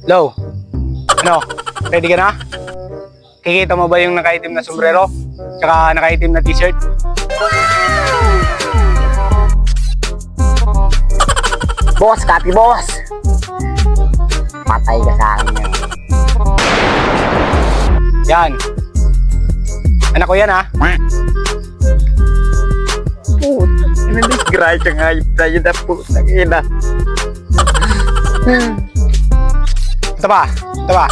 Low, ano? Ready ka na? Kikita mo ba yung nakaitim na sombrero? Tsaka nakaitim na t-shirt? Boss, copy boss. Patay ka sa akin yan. Yan. Anak ko yan ha. Puta, disgrasya nga yung tayo na putang ina. Ito ba? Ito ba?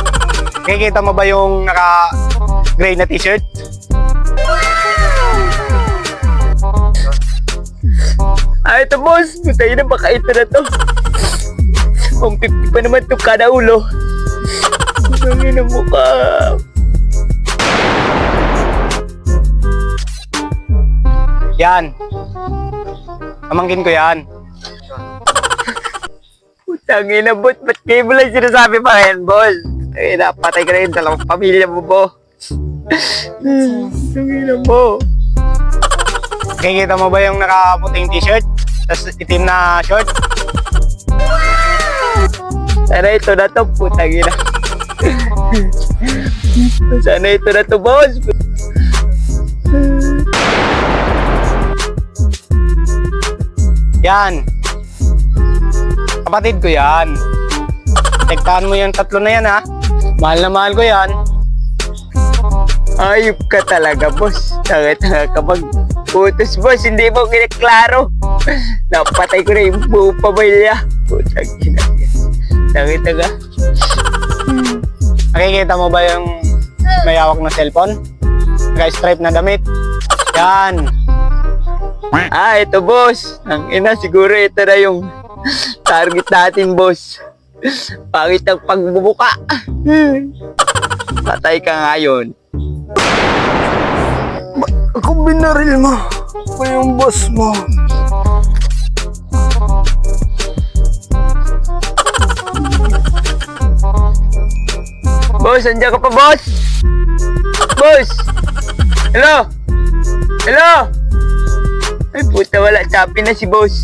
Kikita mo ba yung naka-gray na t-shirt? Ay, ito boss. Putay na, baka ito na to. 150 pa naman to kada ulo. Ang ina mo ka. Yan. Pamangkin ko yan. Putang ina, boss. Ba't kayo mo lang sinasabi pa ngayon, boss? Ay, napatay ka na yung dalawang pamilya mo, boss. Ang ina mo. Kikita mo ba yung nakaputing t-shirt? Tapos itim na short? Sana ito na to, putang ina. Sana ito na to, boss. Yan. Kapatid ko yan. Tektahan mo yung tatlo na yan ha. Mahal na mahal ko yan. Ayop ka talaga, boss. Tanga-tanga ka mag-utos, boss. Hindi mo kiniklaro. Napatay ko na yung buong pamilya. Putang ina. Tanga-tanga. Nakikita mo ba yung may hawak na cellphone? Naka-stripe na damit? Yan. Ah, ito, boss. Ang ina, siguro ito na yung target natin, boss. Pangit ang pagbubuka. Patay ka ngayon. Ako binaril mo. Ako yung boss mo. Boss, andiyan ka pa, boss? Boss! Hello? Hello? Ay, puta, wala. Chappy na si boss.